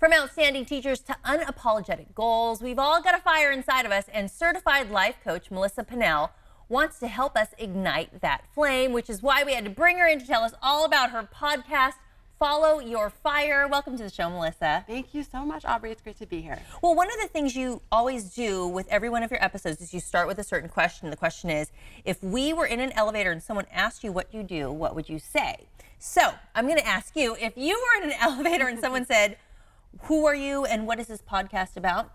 From outstanding teachers to unapologetic goals, we've all got a fire inside of us, and certified life coach Melissa Pennell wants to help us ignite that flame, which is why we had to bring her in to tell us all about her podcast, Follow Your Fire. Welcome to the show, Melissa. Thank you so much, Aubrey. It's great to be here. Well, one of the things you always do with every one of your episodes is you start with a certain question. The question is, if we were in an elevator and someone asked you what you do, what would you say? So I'm going to ask you, if you were in an elevator and someone said, who are you and what is this podcast about?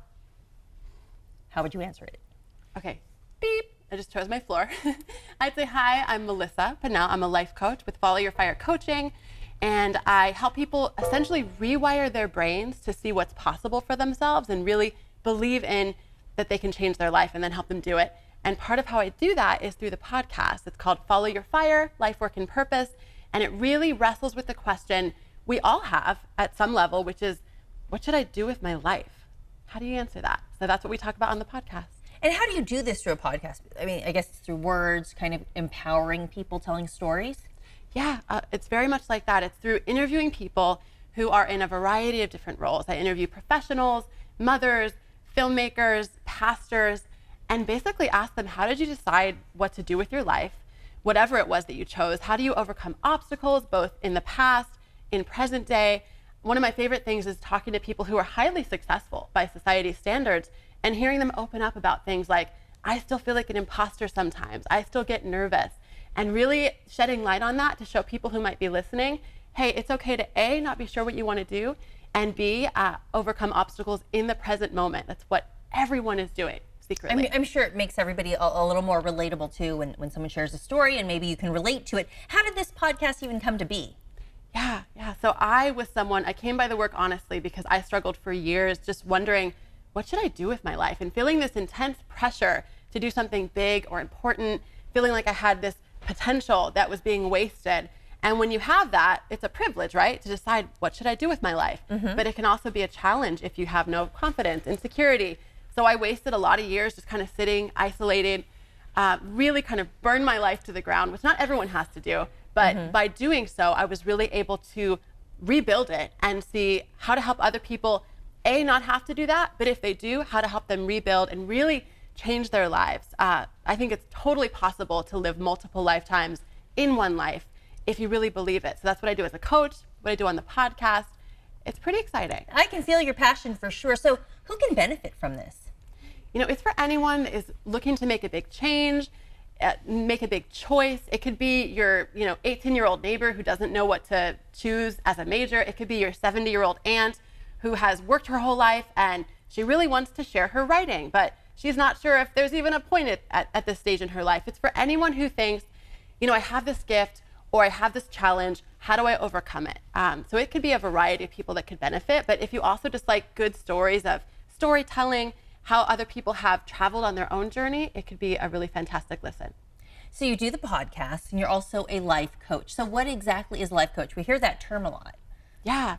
How would you answer it? Okay, beep. I just chose my floor. I'd say, hi, I'm Melissa Pennell. I'm a life coach with Follow Your Fire Coaching, and I help people essentially rewire their brains to see what's possible for themselves and really believe in that they can change their life and then help them do it. And part of how I do that is through the podcast. It's called Follow Your Fire, Life, Work, and Purpose, and it really wrestles with the question we all have at some level, which is, what should I do with my life? How do you answer that? So that's what we talk about on the podcast. And how do you do this through a podcast? I mean, I guess it's through words, kind of empowering people, telling stories. Yeah, it's very much like that. It's through interviewing people who are in a variety of different roles. I interview professionals, mothers, filmmakers, pastors, and basically ask them, how did you decide what to do with your life, whatever it was that you chose? How do you overcome obstacles, both in the past, in present day? One of my favorite things is talking to people who are highly successful by society's standards and hearing them open up about things like, I still feel like an imposter sometimes. I still get nervous. And really shedding light on that to show people who might be listening, hey, it's okay to A, not be sure what you want to do, and B, overcome obstacles in the present moment. That's what everyone is doing secretly. I'm sure it makes everybody a little more relatable too when someone shares a story and maybe you can relate to it. How did this podcast even come to be? Yeah. So I came by the work honestly because I struggled for years just wondering, what should I do with my life? And feeling this intense pressure to do something big or important, feeling like I had this potential that was being wasted. And when you have that, it's a privilege, right? To decide, what should I do with my life? Mm-hmm. But it can also be a challenge if you have no confidence, insecurity. So I wasted a lot of years just kind of sitting, isolated, really kind of burn my life to the ground, which not everyone has to do. But by doing so, I was really able to rebuild it and see how to help other people, A, not have to do that, but if they do, how to help them rebuild and really change their lives. I think it's totally possible to live multiple lifetimes in one life if you really believe it. So that's what I do as a coach, what I do on the podcast. It's pretty exciting. I can feel your passion for sure. So who can benefit from this? You know, it's for anyone that is looking to make a big change, make a big choice. It could be your 18-year-old neighbor who doesn't know what to choose as a major. It could be your 70-year-old aunt who has worked her whole life and she really wants to share her writing, but she's not sure if there's even a point at this stage in her life. It's for anyone who thinks, I have this gift or I have this challenge. How do I overcome it? So it could be a variety of people that could benefit, but if you also just like good stories of storytelling, how other people have traveled on their own journey, it could be a really fantastic listen. So you do the podcast and you're also a life coach. So what exactly is life coach? We hear that term a lot. Yeah.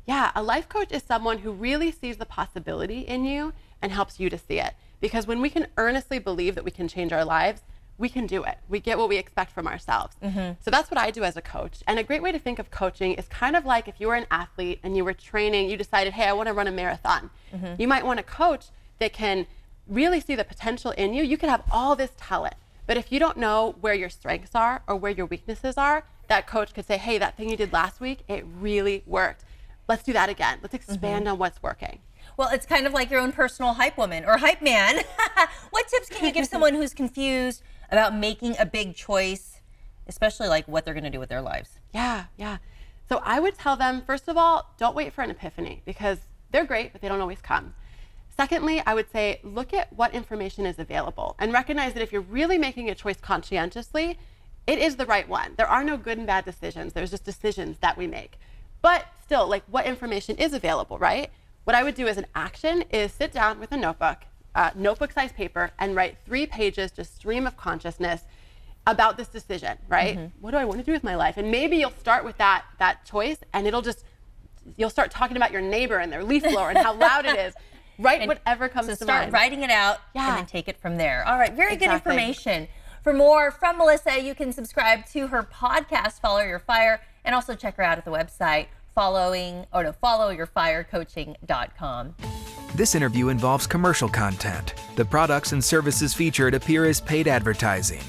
A life coach is someone who really sees the possibility in you and helps you to see it. Because when we can earnestly believe that we can change our lives, we can do it. We get what we expect from ourselves. Mm-hmm. So that's what I do as a coach. And a great way to think of coaching is kind of like if you were an athlete and you were training, you decided, hey, I want to run a marathon. Mm-hmm. You might want a coach that can really see the potential in you. You can have all this talent, but if you don't know where your strengths are or where your weaknesses are, that coach could say, hey, that thing you did last week, it really worked. Let's do that again. Let's expand on what's working. Well, it's kind of like your own personal hype woman or hype man. What tips can you give someone who's confused about making a big choice, especially like what they're going to do with their lives? Yeah. So I would tell them, first of all, don't wait for an epiphany because they're great, but they don't always come. Secondly, I would say, look at what information is available and recognize that if you're really making a choice conscientiously, it is the right one. There are no good and bad decisions. There's just decisions that we make. But still, like what information is available, right? What I would do as an action is sit down with a notebook-sized paper, and write 3 pages, just stream of consciousness about this decision, right? Mm-hmm. What do I want to do with my life? And maybe you'll start with that choice, and you'll start talking about your neighbor and their leaf blower and how loud it is. Write whatever comes to mind. So start writing it out and then take it from there. All right, very good Exactly. information. For more from Melissa, you can subscribe to her podcast, Follow Your Fire, and also check her out at the website, followyourfirecoaching.com. This interview involves commercial content. The products and services featured appear as paid advertising.